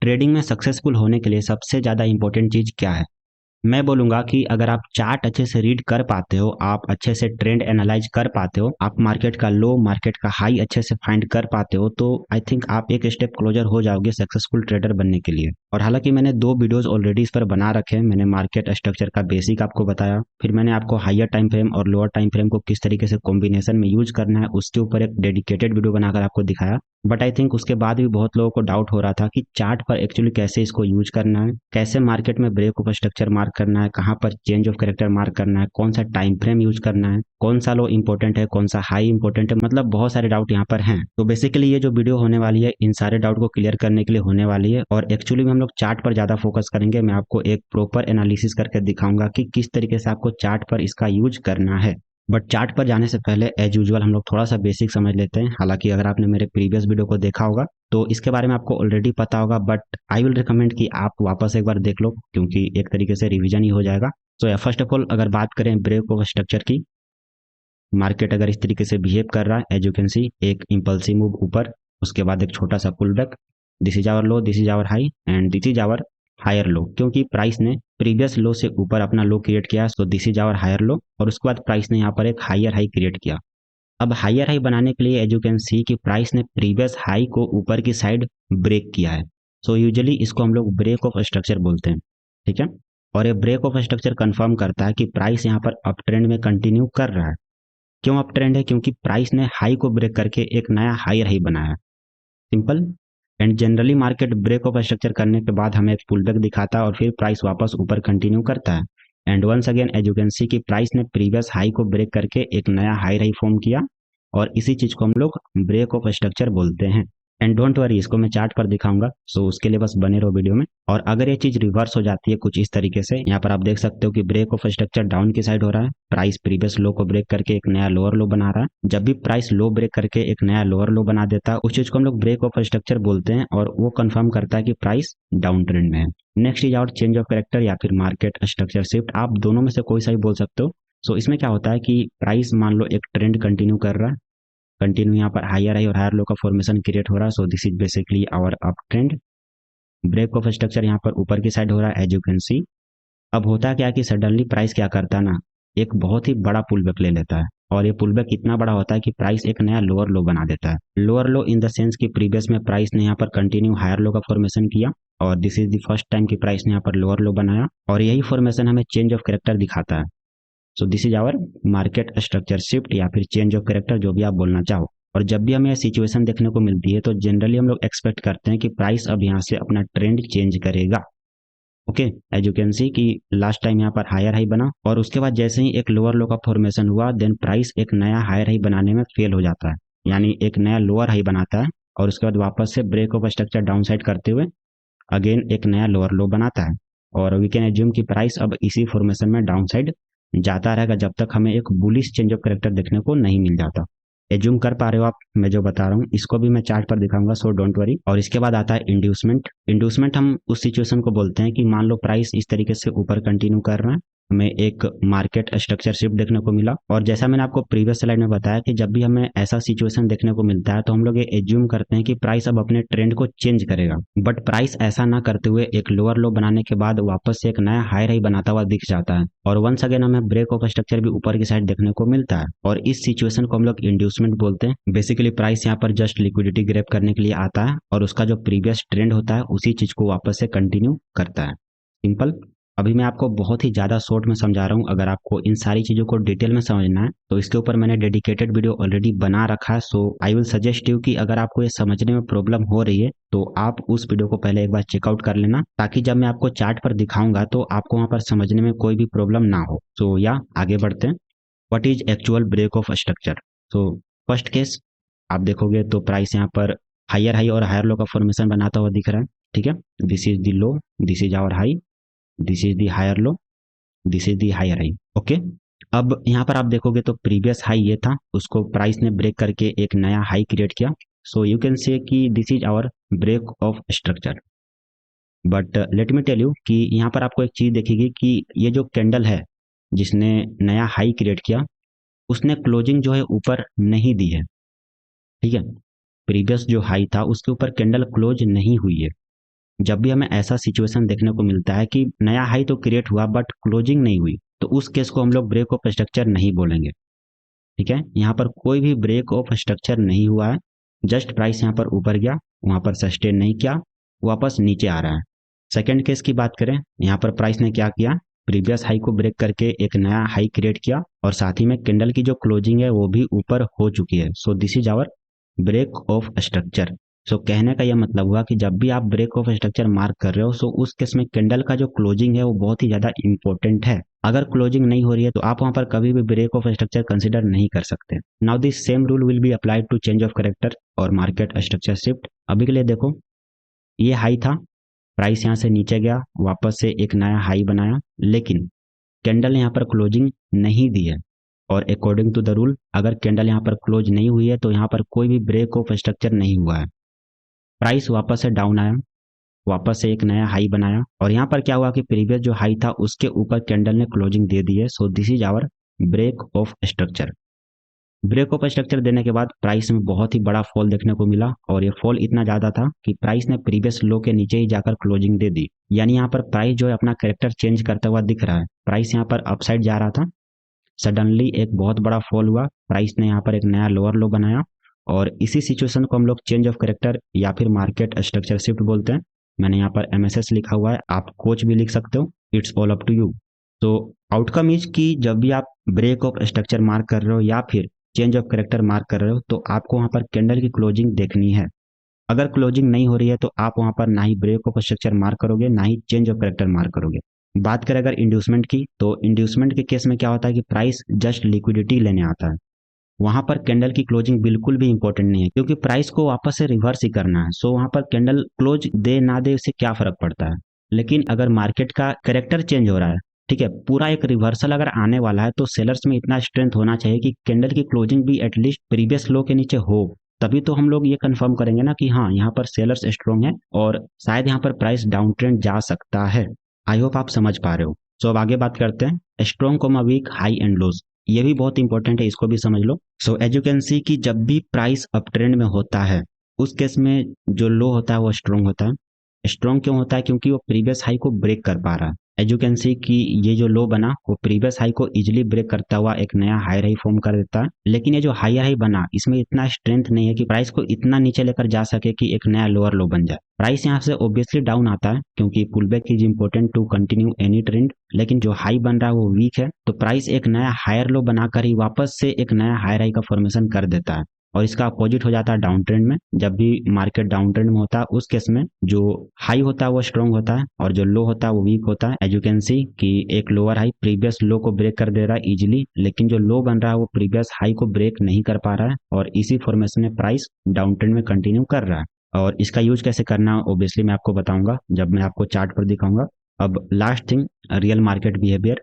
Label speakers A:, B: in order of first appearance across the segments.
A: Trading में successful होने के लिए सबसे ज़्यादा इंपॉर्टेंट चीज़ क्या है? मैं बोलूँगा कि अगर आप चार्ट अच्छे से रीड कर पाते हो, आप अच्छे से ट्रेंड एनालाइज कर पाते हो, आप मार्केट का लो, मार्केट का हाई अच्छे से फाइंड कर पाते हो, तो आई थिंक आप एक स्टेप क्लोजर हो जाओगे सक्सेसफुल ट्रेडर बनने के लिए। और हालांकि मैंने 2 वीडियोस ऑलरेडी इस पर बना रखे हैं। मैंने मार्केट स्ट्रक्चर का बेसिक आपको बताया, फिर मैंने आपको हायर टाइम फ्रेम और लोअर टाइम फ्रेम को किस तरीके से कॉम्बिनेशन में यूज करना है, उसके ऊपर एक डेडिकेटेड वीडियो बनाकर आपको दिखाया। बट आई थिंक उसके बाद भी बहुत लोगों को डाउट हो रहा था कि चार्ट पर एक्चुअली कैसे इसको यूज करना है, कैसे मार्केट में ब्रेक ऑफ स्ट्रक्चर मार्क करना है, कहाँ पर चेंज ऑफ कैरेक्टर मार्क करना है, कौन सा टाइम फ्रेम यूज करना है, कौन सा लो इंपॉर्टेंट है, कौन सा हाई इंपॉर्टेंट है। मतलब बहुत सारे डाउट यहाँ पर हैं। तो बेसिकली ये जो वीडियो होने वाली है इन सारे डाउट को क्लियर करने के लिए होने वाली है। और एक्चुअली में हम लोग चार्ट पर ज्यादा फोकस करेंगे। मैं आपको एक प्रॉपर एनालिसिस करके दिखाऊंगा कि किस तरीके से आपको चार्ट पर इसका यूज करना है। बट चार्ट पर जाने से पहले एज यूजुअल हम लोग थोड़ा सा बेसिक समझ लेते हैं। हालांकि अगर आपने मेरे प्रीवियस वीडियो को देखा होगा तो इसके बारे में आपको ऑलरेडी पता होगा, बट आई विल रिकमेंड कि आप वापस एक बार देख लो, क्योंकि एक तरीके से रिवीजन ही हो जाएगा। तो फर्स्ट ऑफ ऑल अगर बात करें ब्रेक ऑफ स्ट्रक्चर की, मार्केट अगर इस तरीके से बिहेव कर रहा है, एज यू कैन सी एक इंपल्सिव मूव ऊपर, उसके बाद एक छोटा सा pull back, this is our low, this is our high and this is our higher low. क्योंकि प्राइस ने प्रीवियस लो से ऊपर अपना लो क्रिएट किया, तो this is our higher low, और उसके बाद प्राइस ने यहाँ पर एक हायर हाई क्रिएट किया। अब हायर हाई बनाने के लिए एज यू कैन सी कि प्राइस ने प्रीवियस हाई को ऊपर की साइड ब्रेक किया है। सो यूजुअली इसको हम लोग ब्रेक ऑफ स्ट्रक्चर बोलते हैं, ठीक है। और ये ब्रेक ऑफ स्ट्रक्चर कंफर्म करता है कि प्राइस यहाँ पर अप ट्रेंड में कंटिन्यू कर रहा है। क्यों अप ट्रेंड है? क्योंकि प्राइस ने हाई को ब्रेक करके एक नया हायर हाई बनाया, simple. And generally market break of structure करने के बाद हमें एक पुल बैक दिखाता है और फिर प्राइस वापस ऊपर कंटिन्यू करता है। And once again as you can see कि प्राइस ने प्रीवियस हाई को ब्रेक करके एक नया हाई हाई फॉर्म किया, और इसी चीज को हम लोग ब्रेक ऑफ स्ट्रक्चर बोलते हैं। एंड डोंट वरी, इसको मैं चार्ट पर दिखाऊंगा, सो उसके लिए बस बने रहो वीडियो में। और अगर ये चीज रिवर्स हो जाती है कुछ इस तरीके से, यहाँ पर आप देख सकते हो कि ब्रेक ऑफ स्ट्रक्चर डाउन की साइड हो रहा है, प्राइस प्रीवियस लो को ब्रेक करके एक नया लोअर लो बना रहा है। जब भी प्राइस लो ब्रेक करके एक नया लोअर लो बना देता है, उस चीज को हम लोग ब्रेक ऑफ स्ट्रक्चर बोलते हैं, और वो कंफर्म करता है कि प्राइस डाउन ट्रेंड में है। Next is out change of character या फिर मार्केट स्ट्रक्चर शिफ्ट, आप दोनों में से कोई सा भी बोल सकते हो। सो इसमें क्या होता है कि प्राइस मान लो एक ट्रेंड कंटिन्यू कर रहा है, कंटिन्यू यहाँ पर हायर हाई और हायर लो का फॉर्मेशन क्रिएट हो रहा है। सो this is basically our up trend. Break of structure यहाँ पर ऊपर की साइड हो रहा है, एज यू कैन सी। अब होता क्या कि सडनली प्राइस क्या करता है ना, एक बहुत ही बड़ा पुल बैक ले लेता है, और ये पुल बैक इतना बड़ा होता है कि प्राइस एक नया लोअर लो बना देता है। Lower low in the sense कि प्रीवियस में प्राइस ने यहाँ पर कंटिन्यू हायर लो का फॉर्मेशन किया, और this is the first time कि प्राइस ने यहाँ पर लोअर लो बनाया, और यही फॉर्मेशन हमें चेंज ऑफ कैरेक्टर दिखाता है। सो this is our market structure shift या फिर चेंज ऑफ कैरेक्टर, जो भी आप बोलना चाहो। और जब भी हमें सिचुएशन देखने को मिलती है तो जनरली हम लोग एक्सपेक्ट करते हैं कि प्राइस अब यहाँ से अपना ट्रेंड चेंज करेगा। Okay, as you can see कि लास्ट टाइम यहाँ पर हायर हाई बना, और उसके बाद जैसे ही एक लोअर लो का फॉर्मेशन हुआ, देन प्राइस एक नया हायर हाई बनाने में फेल हो जाता है, यानी एक नया लोअर हाई बनाता है, और उसके बाद वापस से break of structure down side करते हुए अगेन एक नया लोअर लो बनाता है। और वी कैन एज्यूम कि प्राइस अब इसी फॉर्मेशन में डाउन साइड जाता रहेगा जब तक हमें एक बुलिश चेंज ऑफ कैरेक्टर देखने को नहीं मिल जाता। एज्यूम कर पा रहे हो आप मैं जो बता रहा हूँ? इसको भी मैं चार्ट पर दिखाऊंगा, सो डोंट वरी। और इसके बाद आता है इंड्यूसमेंट। इंड्यूसमेंट हम उस सिचुएशन को बोलते हैं कि मान लो प्राइस इस तरीके से ऊपर कंटिन्यू कर रहा है, हमें एक मार्केट स्ट्रक्चर शिफ्ट देखने को मिला, और जैसा मैंने आपको प्रीवियस स्लाइड में बताया कि जब भी हमें ऐसा सिचुएशन देखने को मिलता है तो हम लोग ये एज्यूम करते हैं कि प्राइस अब अपने ट्रेंड को चेंज करेगा। बट प्राइस ऐसा ना करते हुए एक लोअर लो बनाने के बाद वापस से एक नया हायर हाई बनाता हुआ दिख जाता है, और वंस अगेन हमें ब्रेक ऑफ स्ट्रक्चर भी ऊपर की साइड देखने को मिलता है, और इस सिचुएशन को हम लोग इंड्यूसमेंट बोलते हैं। बेसिकली प्राइस यहाँ पर जस्ट लिक्विडिटी ग्रैब करने के लिए आता है, और उसका जो प्रीवियस ट्रेंड होता है उसी चीज को वापस से कंटिन्यू करता है, सिंपल। अभी मैं आपको बहुत ही ज़्यादा शॉर्ट में समझा रहा हूँ। अगर आपको इन सारी चीज़ों को डिटेल में समझना है तो इसके ऊपर मैंने डेडिकेटेड वीडियो ऑलरेडी बना रखा है। सो आई विल सजेस्ट यू कि अगर आपको ये समझने में प्रॉब्लम हो रही है तो आप उस वीडियो को पहले एक बार चेकआउट कर लेना, ताकि जब मैं आपको चार्ट पर दिखाऊंगा तो आपको वहाँ पर समझने में कोई भी प्रॉब्लम ना हो। सो या आगे बढ़ते हैं। What is actual break of structure? So first case आप देखोगे तो प्राइस यहाँ पर हायर हाई और हायर लो का फॉर्मेशन बनाता हुआ दिख रहा है, ठीक है। This is the low, this is our high, this is the higher low, this is the higher high. Okay, अब यहाँ पर आप देखोगे तो प्रीवियस हाई ये था, उसको प्राइस ने ब्रेक करके एक नया हाई क्रिएट किया। सो यू कैन से कि this is our break of structure. But let me tell you कि यहाँ पर आपको एक चीज देखेगी कि ये जो कैंडल है जिसने नया हाई क्रिएट किया, उसने क्लोजिंग जो है ऊपर नहीं दी है, ठीक है। प्रीवियस जो हाई था उसके ऊपर कैंडल क्लोज नहीं हुई है, जब भी हमें ऐसा सिचुएशन देखने को मिलता है कि नया हाई तो क्रिएट हुआ बट क्लोजिंग नहीं हुई, तो उस केस को हम लोग ब्रेक ऑफ स्ट्रक्चर नहीं बोलेंगे। ठीक है, यहाँ पर कोई भी ब्रेक ऑफ स्ट्रक्चर नहीं हुआ है, जस्ट प्राइस यहाँ पर ऊपर गया, वहां पर सस्टेन नहीं किया, वापस नीचे आ रहा है। सेकेंड केस की बात करें, यहाँ पर प्राइस ने क्या किया, प्रीवियस हाई को ब्रेक करके एक नया हाई क्रिएट किया और साथ ही में कैंडल की जो क्लोजिंग है वो भी ऊपर हो चुकी है। सो this is our break of structure. So कहने का यह मतलब हुआ कि जब भी आप ब्रेक ऑफ स्ट्रक्चर मार्क कर रहे हो, सो उस केस में कैंडल का जो क्लोजिंग है वो बहुत ही ज्यादा इंपॉर्टेंट है। अगर क्लोजिंग नहीं हो रही है तो आप वहां पर कभी भी ब्रेक ऑफ स्ट्रक्चर कंसिडर नहीं कर सकते। Now this same rule will be applied to change of character और मार्केट स्ट्रक्चर शिफ्ट। अभी के लिए देखो, ये हाई था, प्राइस यहाँ से नीचे गया, वापस से एक नया हाई बनाया, लेकिन कैंडल यहाँ पर क्लोजिंग नहीं दी है। और अकॉर्डिंग टू द रूल, अगर कैंडल यहाँ पर क्लोज नहीं हुई है तो यहाँ पर कोई भी ब्रेक ऑफ स्ट्रक्चर नहीं हुआ है। प्राइस वापस से डाउन आया, वापस से एक नया हाई बनाया और यहाँ पर क्या हुआ कि प्रीवियस जो हाई था उसके ऊपर कैंडल ने क्लोजिंग दे दी है। सो this is our break of structure. Break of structure देने के बाद प्राइस में बहुत ही बड़ा फॉल देखने को मिला और ये फॉल इतना ज्यादा था कि प्राइस ने प्रीवियस लो के नीचे ही जाकर क्लोजिंग दे दी। यानी यहाँ पर प्राइस जो है अपना कैरेक्टर चेंज करता हुआ दिख रहा है। प्राइस यहाँ पर अपसाइड जा रहा था, सडनली एक बहुत बड़ा फॉल हुआ, प्राइस ने यहाँ पर एक नया लोअर लो बनाया और इसी सिचुएशन को हम लोग चेंज ऑफ कैरेक्टर या फिर मार्केट स्ट्रक्चर शिफ्ट बोलते हैं। मैंने यहाँ पर एमएसएस लिखा हुआ है, आप कोच भी लिख सकते हो, it's all up to you. तो आउटकम इज कि जब भी आप ब्रेक ऑफ स्ट्रक्चर मार्क कर रहे हो या फिर चेंज ऑफ कैरेक्टर मार्क कर रहे हो तो आपको वहां पर कैंडल की क्लोजिंग देखनी है। अगर क्लोजिंग नहीं हो रही है तो आप वहां पर ना ही ब्रेक ऑफ स्ट्रक्चर मार्क करोगे ना ही चेंज ऑफ कैरेक्टर मार्क करोगे। बात करें अगर इंड्यूसमेंट की, तो इंड्यूसमेंट के केस में क्या होता है कि प्राइस जस्ट लिक्विडिटी लेने आता है। वहां पर कैंडल की क्लोजिंग बिल्कुल भी इंपॉर्टेंट नहीं है क्योंकि प्राइस को वापस से रिवर्स ही करना है। सो वहां पर कैंडल क्लोज दे ना दे उससे क्या फर्क पड़ता है। लेकिन अगर मार्केट का कैरेक्टर चेंज हो रहा है, ठीक है, पूरा एक रिवर्सल अगर आने वाला है, तो सेलर्स में इतना स्ट्रेंथ होना चाहिए कि कैंडल की क्लोजिंग भी एटलीस्ट प्रीवियस लो के नीचे हो। तभी तो हम लोग ये कंफर्म करेंगे ना कि हाँ, यहाँ पर सेलर्स स्ट्रॉन्ग है और शायद यहाँ पर प्राइस डाउन ट्रेंड जा सकता है। आई होप आप समझ पा रहे हो। सो अब आगे बात करते हैं strong comma weak high and lows. ये भी बहुत इंपॉर्टेंट है, इसको भी समझ लो। So as you can see कि जब भी प्राइस अप ट्रेंड में होता है उस केस में जो लो होता है वो स्ट्रॉन्ग होता है। स्ट्रॉन्ग क्यों होता है? क्योंकि वो प्रीवियस हाई को ब्रेक कर पा रहा है। एज यू कैन सी कि ये जो लो बना वो प्रीवियस हाई को इजिली ब्रेक करता हुआ एक नया हायर हाई फॉर्म कर देता है। लेकिन ये जो हायर हाई बना इसमें इतना स्ट्रेंथ नहीं है कि प्राइस को इतना नीचे लेकर जा सके कि एक नया लोअर लो बन जाए। प्राइस यहाँ से ऑब्वियसली डाउन आता है क्योंकि pull back is important to continue any trend. लेकिन जो हाई बन रहा है वो वीक है, तो प्राइस एक नया हायर लो बनाकर ही वापस से एक नया हायर हाई का फॉर्मेशन कर देता है और इसका अपोजिट हो जाता है डाउन ट्रेंड में। जब भी मार्केट डाउन ट्रेंड में होता है उस केस में जो हाई होता है वो स्ट्रॉन्ग होता है और जो लो होता है वो वीक होता है। एज यू कैन सी कि एक लोअर हाई प्रीवियस लो को ब्रेक कर दे रहा है इजिली, लेकिन जो लो बन रहा है वो प्रीवियस हाई को ब्रेक नहीं कर पा रहा है और इसी फॉर्मेशन में प्राइस डाउन ट्रेंड में कंटिन्यू कर रहा है। और इसका यूज कैसे करना है ऑब्वियसली मैं आपको बताऊंगा जब मैं आपको चार्ट पर दिखाऊंगा। अब last thing, real market behaviour.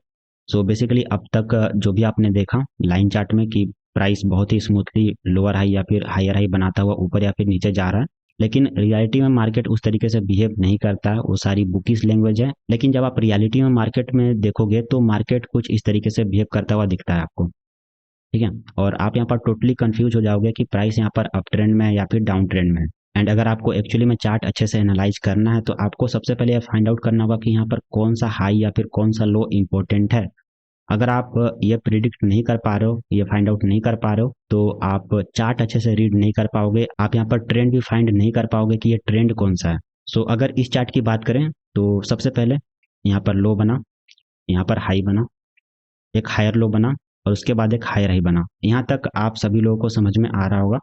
A: So basically अब तक जो भी आपने देखा लाइन चार्ट में कि प्राइस बहुत ही स्मूथली लोअर हाई या फिर हायर हाई बनाता हुआ ऊपर या फिर नीचे जा रहा है, लेकिन रियलिटी में मार्केट उस तरीके से बिहेव नहीं करता है। वो सारी बुकिश लैंग्वेज है। लेकिन जब आप रियलिटी में मार्केट में देखोगे तो मार्केट कुछ इस तरीके से बिहेव करता हुआ दिखता है आपको। ठीक है, और आप यहाँ पर टोटली कंफ्यूज हो जाओगे कि प्राइस यहाँ पर अप ट्रेंड में है या फिर डाउन ट्रेंड में है। एंड अगर आपको एक्चुअली में चार्ट अच्छे से एनालाइज करना है तो आपको सबसे पहले यह फाइंड आउट करना होगा कि यहाँ पर कौन सा हाई या फिर कौन सा लो इंपॉर्टेंट है। अगर आप ये प्रिडिक्ट नहीं कर पा रहे हो, ये फाइंड आउट नहीं कर पा रहे हो, तो आप चार्ट अच्छे से रीड नहीं कर पाओगे। आप यहाँ पर ट्रेंड भी फाइंड नहीं कर पाओगे कि ये ट्रेंड कौन सा है। सो अगर इस चार्ट की बात करें तो सबसे पहले यहाँ पर लो बना, यहाँ पर हाई बना, एक हायर लो बना और उसके बाद एक हायर हाई बना। यहाँ तक आप सभी लोगों को समझ में आ रहा होगा।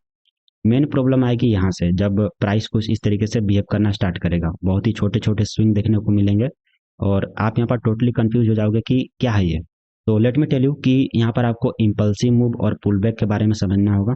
A: मेन प्रॉब्लम आएगी यहाँ से जब प्राइस कुछ इस तरीके से बिहेव करना स्टार्ट करेगा। बहुत ही छोटे छोटे स्विंग देखने को मिलेंगे और आप यहाँ पर टोटली कंफ्यूज हो जाओगे कि क्या है ये। तो लेट मी टेल यू कि यहाँ पर आपको इम्पल्सिव मूव और पुल बैक के बारे में समझना होगा।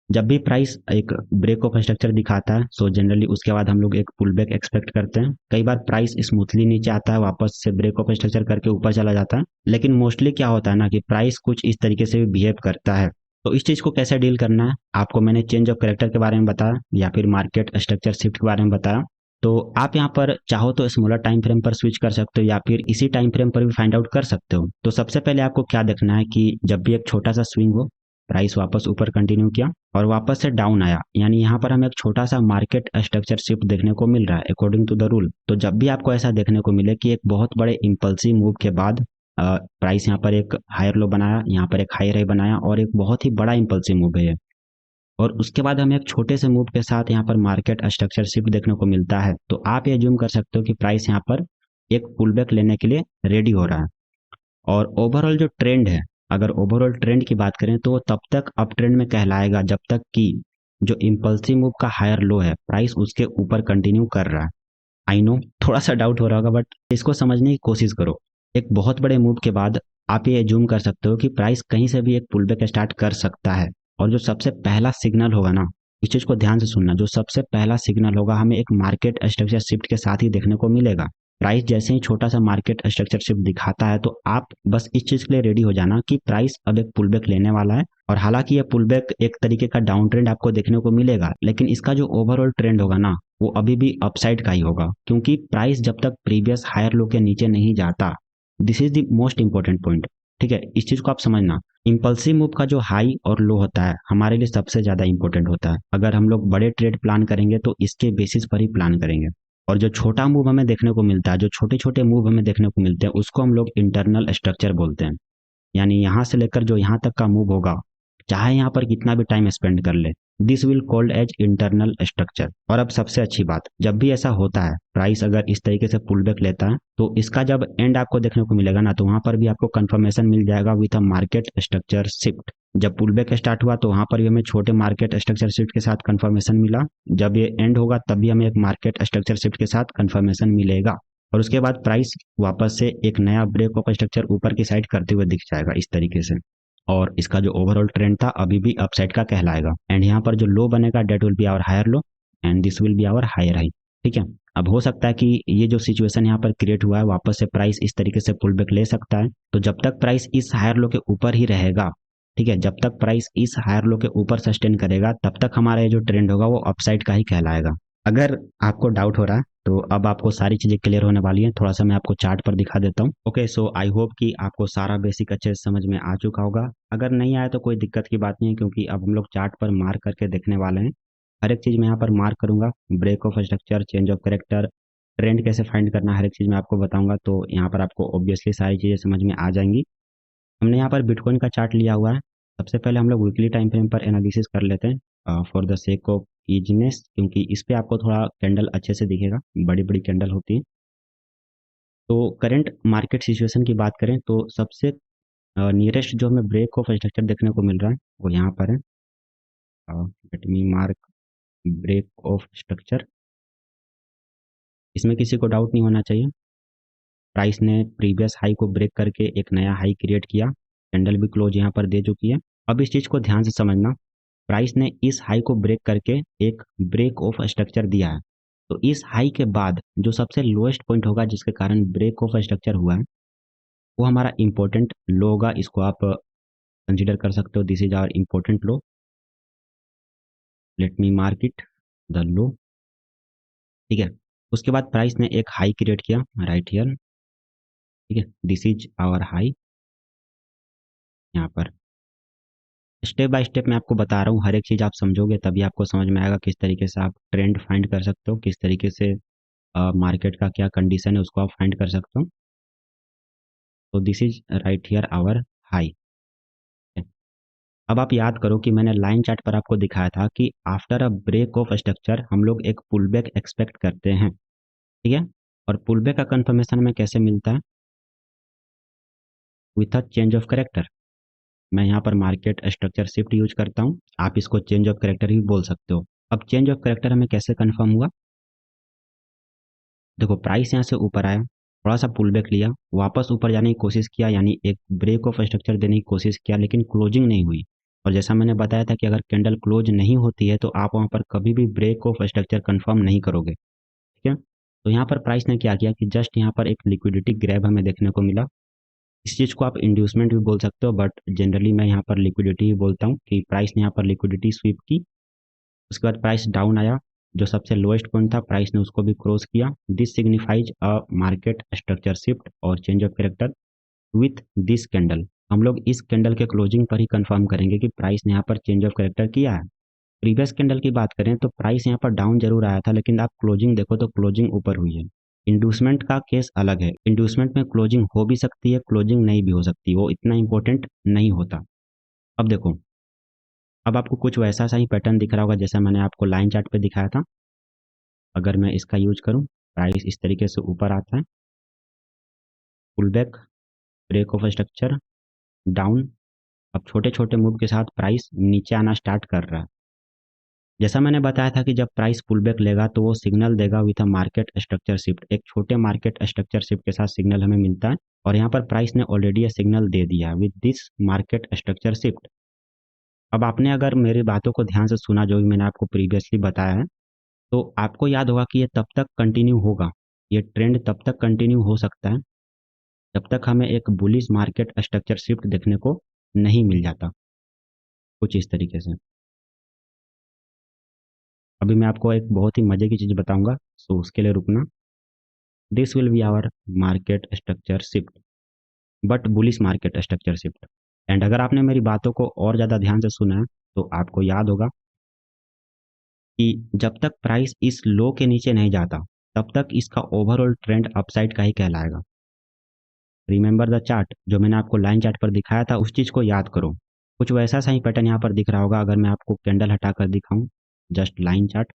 A: जब भी प्राइस एक ब्रेक ऑफ स्ट्रक्चर दिखाता है सो जनरली उसके बाद हम लोग एक पुल बैक एक्सपेक्ट करते हैं। कई बार प्राइस स्मूथली नीचे आता है, वापस से ब्रेक ऑफ स्ट्रक्चर करके ऊपर चला जाता है, लेकिन मोस्टली क्या होता है ना कि प्राइस कुछ इस तरीके से भी बिहेव करता है। तो इस चीज को कैसे डील करना है आपको मैंने चेंज ऑफ कैरेक्टर के बारे में बताया या फिर मार्केट स्ट्रक्चर शिफ्ट के बारे में बताया। तो आप यहाँ पर चाहो तो स्मॉलर टाइम फ्रेम पर स्विच कर सकते हो या फिर इसी टाइम फ्रेम पर भी फाइंड आउट कर सकते हो। तो सबसे पहले आपको क्या देखना है कि जब भी एक छोटा सा स्विंग हो प्राइस वापस ऊपर कंटिन्यू किया और वापस से डाउन आया, यानी यहाँ पर हमें एक छोटा सा मार्केट स्ट्रक्चर शिफ्ट देखने को मिल रहा है अकॉर्डिंग टू द रूल। तो जब भी आपको ऐसा देखने को मिले कि एक बहुत बड़े इम्पल्सिव मूव के बाद प्राइस यहाँ पर एक हायर लो बनाया, यहाँ पर एक हायर हाई बनाया और एक बहुत ही बड़ा इम्पल्सिव मूव है, और उसके बाद हमें एक छोटे से मूव के साथ यहाँ पर मार्केट स्ट्रक्चर शिफ्ट देखने को मिलता है, तो आप ये ज्यूम कर सकते हो कि प्राइस यहाँ पर एक पुल बैक लेने के लिए रेडी हो रहा है। और ओवरऑल जो ट्रेंड है, अगर ओवरऑल ट्रेंड की बात करें तो वो तब तक अप ट्रेंड में कहलाएगा जब तक कि जो इम्पल्सिव मूव का हायर लो है प्राइस उसके ऊपर कंटिन्यू कर रहा है। आई नो थोड़ा सा डाउट हो रहा होगा, बट इसको समझने की कोशिश करो। एक बहुत बड़े मूव के बाद आप ये जूम कर सकते हो कि प्राइस कहीं से भी एक पुल बैक स्टार्ट कर सकता है, और जो सबसे पहला सिग्नल होगा ना, इस चीज को ध्यान से सुनना, जो सबसे पहला सिग्नल होगा हमें एक मार्केट स्ट्रक्चर शिफ्ट के साथ ही देखने को मिलेगा। प्राइस जैसे ही छोटा सा मार्केट स्ट्रक्चर शिफ्ट दिखाता है तो आप बस इस चीज के लिए रेडी हो जाना कि प्राइस अब एक पुल बैक लेने वाला है। और हालांकि ये पुल बैक एक तरीके का डाउन ट्रेंड आपको देखने को मिलेगा, लेकिन इसका जो ओवरऑल ट्रेंड होगा ना वो अभी भी अपसाइड का ही होगा, क्योंकि प्राइस जब तक प्रीवियस हायर लो के नीचे नहीं जाता, this is the most important point. ठीक है, इस चीज को आप समझना। इंपल्सिव मूव का जो हाई और लो होता है हमारे लिए सबसे ज्यादा इंपॉर्टेंट होता है। अगर हम लोग बड़े ट्रेड प्लान करेंगे तो इसके बेसिस पर ही प्लान करेंगे। और जो छोटा मूव हमें देखने को मिलता है, जो छोटे छोटे मूव हमें देखने को मिलते हैं, उसको हम लोग इंटरनल स्ट्रक्चर बोलते हैं। यानी यहाँ से लेकर जो यहाँ तक का मूव होगा, चाहे यहाँ पर कितना भी टाइम स्पेंड कर ले, this will called as internal structure. और अब सबसे अच्छी बात, जब भी ऐसा होता है प्राइस अगर इस तरीके से पुल बैक लेता है तो इसका जब एंड आपको देखने को मिलेगा ना, तो वहां पर भी आपको कंफर्मेशन मिल जाएगा with a market structure shift. जब पुल बैक स्टार्ट हुआ तो वहां पर भी हमें छोटे मार्केट स्ट्रक्चर शिफ्ट के साथ कंफर्मेशन मिला, जब ये एंड होगा तब भी हमें एक मार्केट स्ट्रक्चर शिफ्ट के साथ कंफर्मेशन मिलेगा, और उसके बाद प्राइस वापस से एक नया ब्रेक ऑफ स्ट्रक्चर ऊपर की साइड करते हुए दिख जाएगा इस तरीके से। और इसका जो ओवरऑल ट्रेंड था अभी भी अपसाइड का कहलाएगा। एंड यहाँ पर जो लो बनेगा that will be our higher low and this will be our higher high. ठीक है, अब हो सकता है कि ये जो सिचुएशन यहाँ पर क्रिएट हुआ है वापस से प्राइस इस तरीके से पुल बैक ले सकता है। तो जब तक प्राइस इस हायर लो के ऊपर ही रहेगा, ठीक है, जब तक प्राइस इस हायर लो के ऊपर सस्टेन करेगा तब तक हमारा ये जो ट्रेंड होगा वो अपसाइड का ही कहलाएगा। अगर आपको डाउट हो रहा है तो अब आपको सारी चीजें क्लियर होने वाली हैं। थोड़ा सा मैं आपको चार्ट पर दिखा देता हूँ। ओके, सो आई होप कि आपको सारा बेसिक अच्छे से समझ में आ चुका होगा। अगर नहीं आया तो कोई दिक्कत की बात नहीं है, क्योंकि अब हम लोग चार्ट पर मार्क करके देखने वाले हैं। हर एक चीज मैं यहाँ पर मार्क करूंगा, break of structure, change of character, trend कैसे फाइंड करना, हर एक चीज मैं आपको बताऊंगा। तो यहाँ पर आपको ऑब्वियसली सारी चीजें समझ में आ जाएंगी। हमने यहाँ पर बिटकॉइन का चार्ट लिया हुआ है। सबसे पहले हम लोग वीकली टाइम फ्रेम पर एनालिसिस कर लेते हैं for the sake of easiness, क्योंकि इस पे आपको थोड़ा कैंडल अच्छे से दिखेगा, बड़ी बड़ी कैंडल होती है। तो करंट मार्केट सिचुएशन की बात करें तो सबसे नियरेस्ट जो हमें ब्रेक ऑफ स्ट्रक्चर देखने को मिल रहा है वो यहाँ पर है। Let me mark break of structure. इसमें किसी को डाउट नहीं होना चाहिए। प्राइस ने प्रीवियस हाई को ब्रेक करके एक नया हाई क्रिएट किया, कैंडल भी क्लोज यहाँ पर दे चुकी है। अब इस चीज को ध्यान से समझना, प्राइस ने इस हाई को ब्रेक करके एक ब्रेक ऑफ स्ट्रक्चर दिया है, तो इस हाई के बाद जो सबसे लोएस्ट पॉइंट होगा जिसके कारण ब्रेक ऑफ स्ट्रक्चर हुआ है वो हमारा इंपॉर्टेंट लो होगा। इसको आप कंसीडर कर सकते हो, this is our important low. Let me mark it the low. ठीक है, उसके बाद प्राइस ने एक हाई क्रिएट किया राइट हियर। ठीक है, दिस इज आवर हाई। यहाँ पर स्टेप बाय स्टेप मैं आपको बता रहा हूँ, हर एक चीज़ आप समझोगे तभी आपको समझ में आएगा किस तरीके से आप ट्रेंड फाइंड कर सकते हो, किस तरीके से मार्केट का क्या कंडीशन है उसको आप फाइंड कर सकते हो। तो this is right here our high. अब आप याद करो कि मैंने लाइन चार्ट पर आपको दिखाया था कि after a break of structure हम लोग एक पुल बैक एक्सपेक्ट करते हैं। ठीक है, और पुल बैक का कंफर्मेशन हमें कैसे मिलता है? With a change of character. मैं यहाँ पर मार्केट स्ट्रक्चर शिफ्ट यूज करता हूँ, आप इसको चेंज ऑफ करेक्टर ही बोल सकते हो। अब चेंज ऑफ करेक्टर हमें कैसे कंफर्म हुआ? देखो, प्राइस यहाँ से ऊपर आया, थोड़ा सा पुल बैक लिया, वापस ऊपर जाने की कोशिश किया, यानी एक ब्रेक ऑफ स्ट्रक्चर देने की कोशिश किया, लेकिन क्लोजिंग नहीं हुई। और जैसा मैंने बताया था कि अगर कैंडल क्लोज नहीं होती है तो आप वहाँ पर कभी भी ब्रेक ऑफ स्ट्रक्चर कंफर्म नहीं करोगे। ठीक है, तो यहाँ पर प्राइस ने क्या किया कि जस्ट यहाँ पर एक लिक्विडिटी ग्रैब हमें देखने को मिला। इस चीज़ को आप इंड्यूसमेंट भी बोल सकते हो, बट जनरली मैं यहाँ पर लिक्विडिटी ही बोलता हूँ कि प्राइस ने यहाँ पर लिक्विडिटी स्वीप की। उसके बाद प्राइस डाउन आया, जो सबसे लोएस्ट पॉइंट था प्राइस ने उसको भी क्रॉस किया। This signifies a market structure shift और change of character with this candle. हम लोग इस कैंडल के क्लोजिंग पर ही कंफर्म करेंगे कि प्राइस ने यहाँ पर चेंज ऑफ कैरेक्टर किया है। प्रीवियस कैंडल की बात करें तो प्राइस यहाँ पर डाउन जरूर आया था, लेकिन आप क्लोजिंग देखो तो क्लोजिंग ऊपर हुई है। इंड्यूसमेंट का केस अलग है, इंड्यूसमेंट में क्लोजिंग हो भी सकती है, क्लोजिंग नहीं भी हो सकती, वो इतना इंपॉर्टेंट नहीं होता। अब देखो, अब आपको कुछ वैसा सा ही पैटर्न दिख रहा होगा जैसा मैंने आपको लाइन चार्ट पे दिखाया था। अगर मैं इसका यूज करूं, प्राइस इस तरीके से ऊपर आता है, pull back, break of structure, down. अब छोटे छोटे मूव के साथ प्राइस नीचे आना स्टार्ट कर रहा है। जैसा मैंने बताया था कि जब प्राइस पुल बैक लेगा तो वो सिग्नल देगा with a market structure shift. एक छोटे मार्केट स्ट्रक्चर शिफ्ट के साथ सिग्नल हमें मिलता है, और यहाँ पर प्राइस ने ऑलरेडी ये सिग्नल दे दिया है with this market structure shift. अब आपने अगर मेरी बातों को ध्यान से सुना, जो भी मैंने आपको प्रीवियसली बताया है, तो आपको याद होगा कि ये तब तक कंटिन्यू होगा, ये ट्रेंड तब तक कंटिन्यू हो सकता है जब तक हमें एक बुलिश मार्केट स्ट्रक्चर शिफ्ट देखने को नहीं मिल जाता, कुछ इस तरीके से। अभी मैं आपको एक बहुत ही मजे की चीज बताऊंगा, सो उसके लिए रुकना। This will be our market structure shift, but bullish market structure shift. And अगर आपने मेरी बातों को और ज़्यादा ध्यान से सुना है तो आपको याद होगा कि जब तक प्राइस इस लो के नीचे नहीं जाता तब तक इसका ओवरऑल ट्रेंड अपसाइड का ही कहलाएगा। रिमेंबर द चार्ट, जो मैंने आपको लाइन चार्ट पर दिखाया था, उस चीज़ को याद करो। कुछ वैसा सा ही पैटर्न यहाँ पर दिख रहा होगा। अगर मैं आपको कैंडल हटाकर दिखाऊं, जस्ट लाइन चार्ट,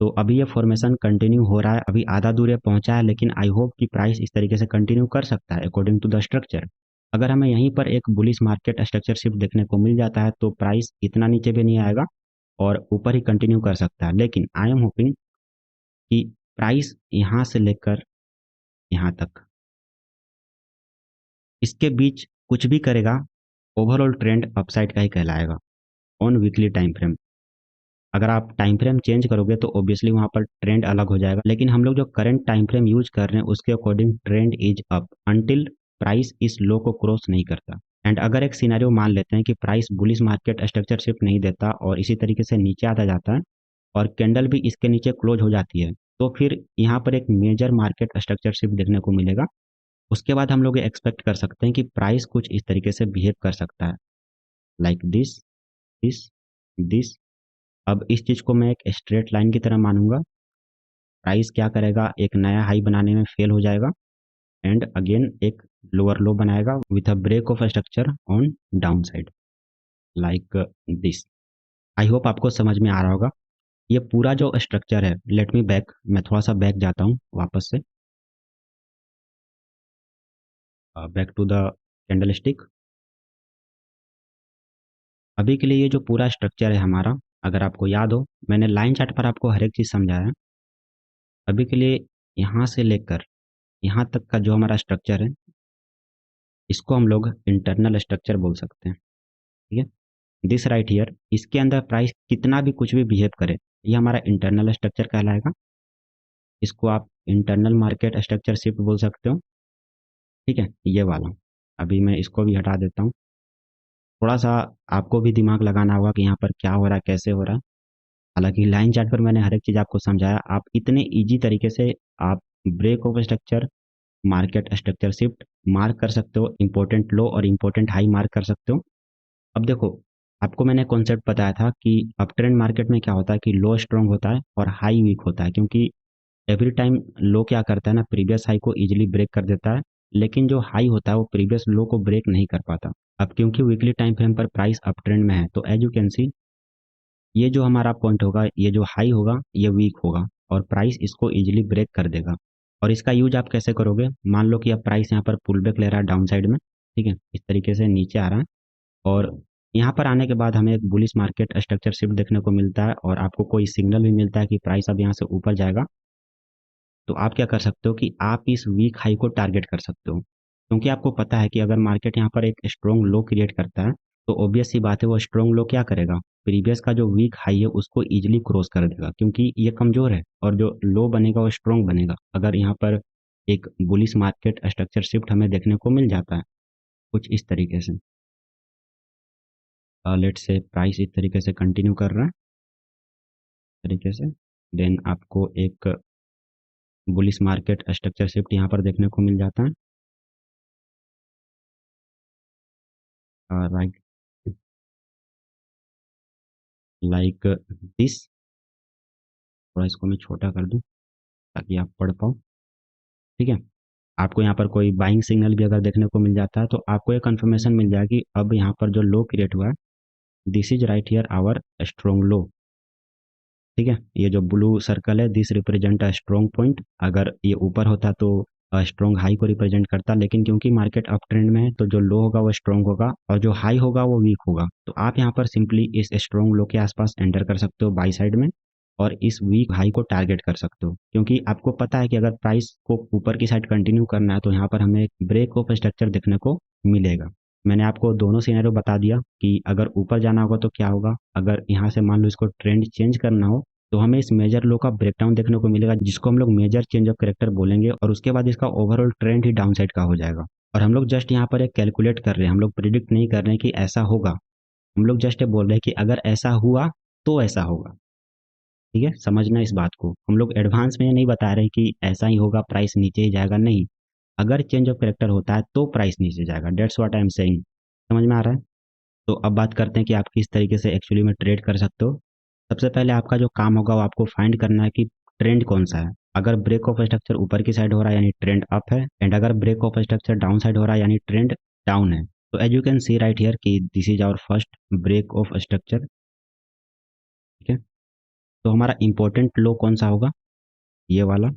A: तो अभी ये फॉर्मेशन कंटिन्यू हो रहा है, अभी आधा दूर ये पहुंचा है, लेकिन आई होप कि प्राइस इस तरीके से कंटिन्यू कर सकता है अकॉर्डिंग टू द स्ट्रक्चर। अगर हमें यहीं पर एक बुलिश मार्केट स्ट्रक्चर शिफ्ट देखने को मिल जाता है तो प्राइस इतना नीचे भी नहीं आएगा और ऊपर ही कंटिन्यू कर सकता है। लेकिन आई एम होपिंग कि प्राइस यहाँ से लेकर यहाँ तक, इसके बीच कुछ भी करेगा, ओवरऑल ट्रेंड अपसाइड का ही कहलाएगा ऑन वीकली टाइम फ्रेम। अगर आप टाइम फ्रेम चेंज करोगे तो ऑब्वियसली वहाँ पर ट्रेंड अलग हो जाएगा, लेकिन हम लोग जो करंट टाइम फ्रेम यूज कर रहे हैं उसके according trend is up until price इस लो को क्रॉस नहीं करता। एंड अगर एक सिनेरियो मान लेते हैं कि price bullish market structure shift नहीं देता और इसी तरीके से नीचे आता जाता है और कैंडल भी इसके नीचे क्लोज हो जाती है, तो फिर यहाँ पर एक मेजर मार्केट स्ट्रक्चर शिफ्ट देखने को मिलेगा। उसके बाद हम लोग एक्सपेक्ट कर सकते हैं कि प्राइस कुछ इस तरीके से बिहेव कर सकता है, लाइक दिस, दिस, दिस। अब इस चीज़ को मैं एक स्ट्रेट लाइन की तरह मानूंगा। प्राइस क्या करेगा, एक नया हाई बनाने में फेल हो जाएगा एंड अगेन एक लोअर लो बनाएगा with a break of structure on down side, like this. I hope आपको समझ में आ रहा होगा। ये पूरा जो स्ट्रक्चर है, लेट मी बैक, मैं थोड़ा सा बैक जाता हूँ वापस से, back to the candlestick. अभी के लिए ये जो पूरा स्ट्रक्चर है हमारा, अगर आपको याद हो, मैंने लाइन चार्ट पर आपको हर एक चीज़ समझाया है। अभी के लिए यहाँ से लेकर यहाँ तक का जो हमारा स्ट्रक्चर है, इसको हम लोग इंटरनल स्ट्रक्चर बोल सकते हैं। ठीक है, दिस राइट हियर, इसके अंदर प्राइस कितना भी कुछ भी बिहेव करे, ये हमारा इंटरनल स्ट्रक्चर कहलाएगा। इसको आप इंटरनल मार्केट स्ट्रक्चर शिफ्ट बोल सकते हो। ठीक है, ये वाला। अभी मैं इसको भी हटा देता हूँ। थोड़ा सा आपको भी दिमाग लगाना होगा कि यहाँ पर क्या हो रहा है, कैसे हो रहा है। हालांकि लाइन चार्ट पर मैंने हर एक चीज़ आपको समझाया, आप इतने ईजी तरीके से आप break of structure, market structure shift mark कर सकते हो, इंपॉर्टेंट लो और इंपॉर्टेंट हाई मार्क कर सकते हो। अब देखो, आपको मैंने कॉन्सेप्ट बताया था कि अप ट्रेंड मार्केट में क्या होता है कि लो स्ट्रांग होता है और हाई वीक होता है, क्योंकि एवरी टाइम लो क्या करता है ना, प्रीवियस हाई को इजीली ब्रेक कर देता है, लेकिन जो हाई होता है वो प्रीवियस लो को ब्रेक नहीं कर पाता। अब क्योंकि वीकली टाइम फ्रेम पर प्राइस अप ट्रेंड में है, तो एज यू कैन सी, ये जो हमारा पॉइंट होगा, ये जो हाई होगा ये वीक होगा और प्राइस इसको इजीली ब्रेक कर देगा। और इसका यूज आप कैसे करोगे, मान लो कि अब प्राइस यहाँ पर पुल बैक ले रहा है डाउन साइड में, ठीक है, इस तरीके से नीचे आ रहा है, और यहाँ पर आने के बाद हमें एक बुलिश मार्केट स्ट्रक्चर शिफ्ट देखने को मिलता है और आपको कोई सिग्नल भी मिलता है कि प्राइस अब यहाँ से ऊपर जाएगा, तो आप क्या कर सकते हो कि आप इस वीक हाई को टारगेट कर सकते हो। क्योंकि आपको पता है कि अगर मार्केट यहाँ पर एक स्ट्रॉन्ग लो क्रिएट करता है तो ऑब्वियस सी बात है वो स्ट्रॉन्ग लो क्या करेगा, प्रीवियस का जो वीक हाई है उसको इजीली क्रॉस कर देगा, क्योंकि ये कमजोर है और जो लो बनेगा वो स्ट्रॉन्ग बनेगा। अगर यहाँ पर एक बुलिश मार्केट स्ट्रक्चर शिफ्ट हमें देखने को मिल जाता है कुछ इस तरीके से, लेट से प्राइस इस तरीके से कंटिन्यू कर रहा है तरीके से, देन आपको एक बुलिश मार्केट स्ट्रक्चर शिफ्ट यहाँ पर देखने को मिल जाता है। Right like this. थोड़ा इसको मैं छोटा कर दूं ताकि आप पढ़ पाओ। ठीक है, आपको यहाँ पर कोई बाइंग सिग्नल भी अगर देखने को मिल जाता है तो आपको ये कंफर्मेशन मिल जाएगी अब यहाँ पर जो लो क्रिएट हुआ है, this is right here our strong low. ठीक है, ये जो ब्लू सर्कल है this represent a strong point. अगर ये ऊपर होता तो स्ट्रॉन्ग हाई को रिप्रेजेंट करता, लेकिन क्योंकि मार्केट अप ट्रेंड में है तो जो लो होगा वो स्ट्रॉन्ग होगा और जो हाई होगा वो वीक होगा। तो आप यहाँ पर सिंपली इस स्ट्रॉन्ग लो के आसपास एंटर कर सकते हो बाई साइड में और इस वीक हाई को टारगेट कर सकते हो, क्योंकि आपको पता है कि अगर प्राइस को ऊपर की साइड कंटिन्यू करना है तो यहाँ पर हमें एक ब्रेक ऑफ स्ट्रक्चर देखने को मिलेगा। मैंने आपको दोनों सिनेरियो बता दिया कि अगर ऊपर जाना होगा तो क्या होगा, अगर यहाँ से मान लो इसको ट्रेंड चेंज करना हो तो हमें इस मेजर लो का ब्रेकडाउन देखने को मिलेगा जिसको हम लोग मेजर चेंज ऑफ कैरेक्टर बोलेंगे और उसके बाद इसका ओवरऑल ट्रेंड ही डाउन साइड का हो जाएगा। और हम लोग जस्ट यहाँ पर एक कैलकुलेट कर रहे हैं, हम लोग प्रिडिक्ट नहीं कर रहे हैं कि ऐसा होगा, हम लोग जस्ट बोल रहे हैं कि अगर ऐसा हुआ तो ऐसा होगा। ठीक है, समझना इस बात को, हम लोग एडवांस में नहीं बता रहे कि ऐसा ही होगा प्राइस नीचे ही जाएगा, नहीं, अगर चेंज ऑफ कैरेक्टर होता है तो प्राइस नीचे जाएगा, that's what I am saying. समझ में आ रहा है? तो अब बात करते हैं कि आप किस तरीके से एक्चुअली में ट्रेड कर सकते हो। सबसे पहले आपका जो काम होगा वो आपको फाइंड करना है कि ट्रेंड कौन सा है। अगर ब्रेक ऑफ स्ट्रक्चर ऊपर की साइड हो रहा है यानी ट्रेंड अप है, एंड अगर break of structure down side हो रहा है यानी ट्रेंड डाउन है। तो as you can see right here कि this is our first break of structure. ठीक है, तो हमारा इंपॉर्टेंट लो कौन सा होगा, ये वाला,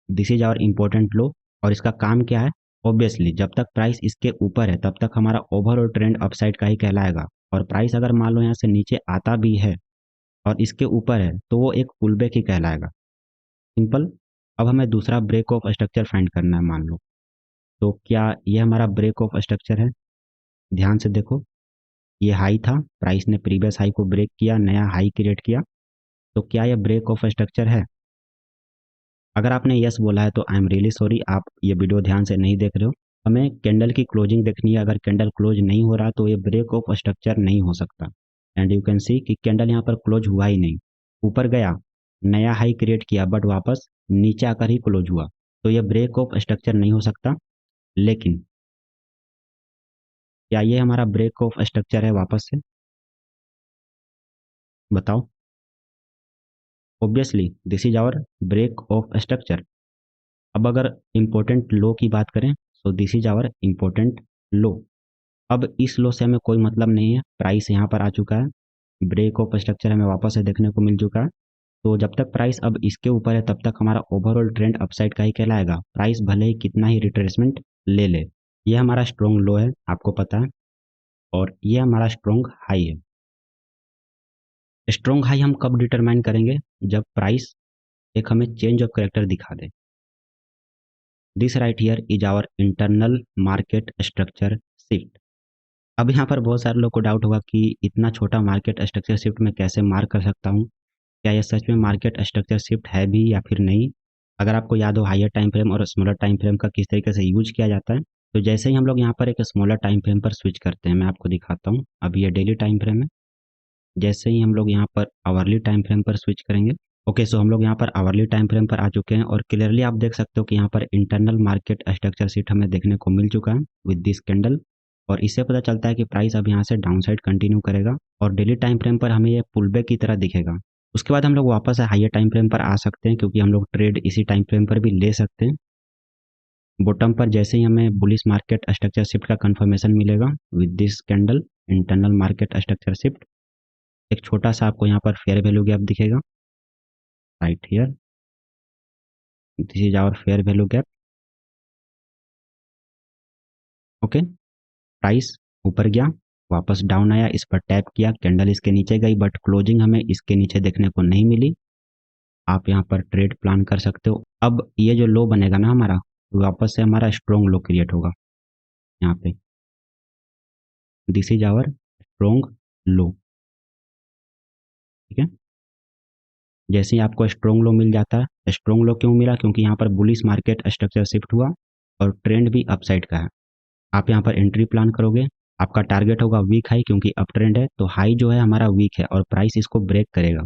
A: दिस इज आवर इंपॉर्टेंट लो। और इसका काम क्या है, ऑब्वियसली जब तक प्राइस इसके ऊपर है तब तक हमारा ओवरऑल ट्रेंड अपसाइड का ही कहलाएगा, और प्राइस अगर मान लो यहाँ से नीचे आता भी है और इसके ऊपर है तो वो एक पुल बैक ही कहलाएगा, सिंपल। अब हमें दूसरा ब्रेक ऑफ स्ट्रक्चर फाइंड करना है मान लो, तो क्या ये हमारा ब्रेक ऑफ स्ट्रक्चर है? ध्यान से देखो, ये हाई था, प्राइस ने प्रीवियस हाई को ब्रेक किया, नया हाई क्रिएट किया, तो क्या ये ब्रेक ऑफ स्ट्रक्चर है? अगर आपने यस बोला है तो आई एम रियली सॉरी, आप ये वीडियो ध्यान से नहीं देख रहे हो। हमें कैंडल की क्लोजिंग देखनी है, अगर कैंडल क्लोज नहीं हो रहा तो ये ब्रेक ऑफ स्ट्रक्चर नहीं हो सकता। एंड यू कैन सी कि कैंडल यहाँ पर क्लोज हुआ ही नहीं, ऊपर गया, नया हाई क्रिएट किया, बट वापस नीचे आकर ही क्लोज हुआ, तो ये ब्रेक ऑफ स्ट्रक्चर नहीं हो सकता। लेकिन क्या ये हमारा ब्रेक ऑफ स्ट्रक्चर है वापस से? बताओ। Obviously this is our break of structure. अब अगर इम्पोर्टेंट लो की बात करें, so this is our important low. अब इस लो से हमें कोई मतलब नहीं है, प्राइस यहाँ पर आ चुका है, ब्रेक ऑफ स्ट्रक्चर हमें वापस से देखने को मिल चुका है। तो जब तक प्राइस अब इसके ऊपर है तब तक हमारा ओवरऑल ट्रेंड अपसाइड का ही कहलाएगा, प्राइस भले ही कितना ही रिट्रेसमेंट ले ले। ये हमारा स्ट्रॉन्ग लो है, आपको पता है, और ये हमारा स्ट्रॉन्ग हाई है। स्ट्रॉन्ग हाई हम कब डिटरमाइन करेंगे, जब प्राइस एक हमें चेंज ऑफ करेक्टर दिखा दे। This right here is our internal market structure shift. अब यहाँ पर बहुत सारे लोग को डाउट होगा कि इतना छोटा मार्केट स्ट्रक्चर शिफ्ट में कैसे मार्क कर सकता हूँ, क्या यह सच में मार्केट स्ट्रक्चर शिफ्ट है भी या फिर नहीं। अगर आपको याद हो हायर टाइम फ्रेम और स्मॉलर टाइम फ्रेम का किस तरीके से यूज किया जाता है, तो जैसे ही हम लोग यहाँ पर एक स्मॉलर टाइम फ्रेम पर स्विच करते हैं, मैं आपको दिखाता हूँ। अभी ये डेली टाइम फ्रेम है, जैसे ही हम लोग यहाँ पर आवरली टाइम फ्रेम पर स्विच करेंगे, ओके, सो हम लोग यहाँ पर आवरली टाइम फ्रेम पर आ चुके हैं और क्लियरली आप देख सकते हो कि यहाँ पर इंटरनल मार्केट स्ट्रक्चर शिफ्ट हमें देखने को मिल चुका है विद दिस कैंडल। और इससे पता चलता है कि प्राइस अब यहाँ से डाउन साइड कंटिन्यू करेगा और डेली टाइम फ्रेम पर हमें ये पुल बैक की तरह दिखेगा। उसके बाद हम लोग वापस हाइयर टाइम फ्रेम पर आ सकते हैं, क्योंकि हम लोग ट्रेड इसी टाइम फ्रेम पर भी ले सकते हैं। बॉटम पर जैसे ही हमें बुलिश मार्केट स्ट्रक्चर शिफ्ट का कंफर्मेशन मिलेगा with this candle internal market structure shift, एक छोटा सा आपको यहाँ पर फेयर वैल्यू गैप दिखेगा right here, this is our fair value gap. Okay, price ऊपर गया, वापस डाउन आया, इस पर टैप किया, कैंडल इसके नीचे गई, बट क्लोजिंग हमें इसके नीचे देखने को नहीं मिली। आप यहाँ पर ट्रेड प्लान कर सकते हो। अब ये जो लो बनेगा ना हमारा, वापस से हमारा स्ट्रॉन्ग लो क्रिएट होगा यहाँ पे, this is our strong low. ठीक है, जैसे ही आपको स्ट्रॉन्ग लो मिल जाता है, स्ट्रॉन्ग लो क्यों मिला, क्योंकि यहाँ पर बुलिश मार्केट स्ट्रक्चर शिफ्ट हुआ और ट्रेंड भी अपसाइड का है। आप यहाँ पर एंट्री प्लान करोगे, आपका टारगेट होगा वीक हाई, क्योंकि अप ट्रेंड है तो हाई जो है हमारा वीक है और प्राइस इसको ब्रेक करेगा।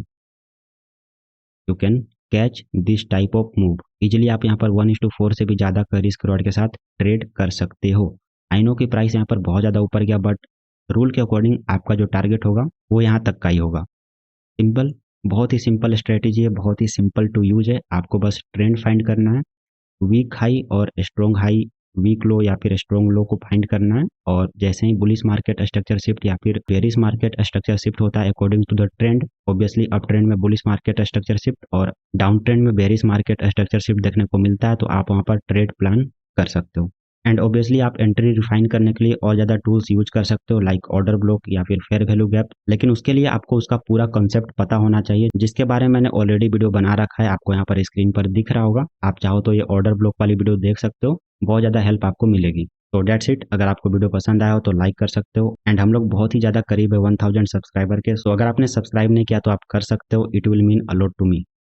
A: You can catch this type of move easily. आप यहाँ पर 1:4 से भी ज़्यादा का रिस्क रॉड के साथ ट्रेड कर सकते हो। आई नो कि प्राइस यहाँ पर बहुत ज़्यादा ऊपर गया, बट रूल के अकॉर्डिंग आपका जो टारगेट होगा वो यहाँ तक का ही होगा। सिंपल, बहुत ही सिंपल स्ट्रेटेजी है, बहुत ही सिंपल टू यूज है। आपको बस ट्रेंड फाइंड करना है, वीक हाई और स्ट्रॉन्ग हाई, वीक लो या फिर स्ट्रॉन्ग लो को फाइंड करना है, और जैसे ही बुलिश मार्केट स्ट्रक्चर शिफ्ट या फिर बेरिश मार्केट स्ट्रक्चर शिफ्ट होता है according to the trend, obviously up trend में बुलिश मार्केट स्ट्रक्चर शिफ्ट और डाउन ट्रेंड में बेरिश मार्केट स्ट्रक्चर शिफ्ट देखने को मिलता है, तो आप वहाँ पर ट्रेड प्लान कर सकते हो। एंड ऑब्वियसली आप एंट्री रिफाइन करने के लिए और ज़्यादा टूल्स यूज कर सकते हो, लाइक ऑर्डर ब्लॉक या फिर फेयर वैल्यू गैप, लेकिन उसके लिए आपको उसका पूरा कंसेप्ट पता होना चाहिए, जिसके बारे में मैंने ऑलरेडी वीडियो बना रखा है, आपको यहाँ पर स्क्रीन पर दिख रहा होगा। आप चाहो तो ये ऑर्डर ब्लॉक वाली वीडियो देख सकते हो, बहुत ज़्यादा हेल्प आपको मिलेगी। तो डेट्स इट। अगर आपको वीडियो पसंद आया हो तो लाइक कर सकते हो, एंड हम लोग बहुत ही ज़्यादा करीब है 1000 सब्सक्राइबर के, सो अगर आपने सब्सक्राइब नहीं किया तो आप कर सकते हो, it will mean a lot to me.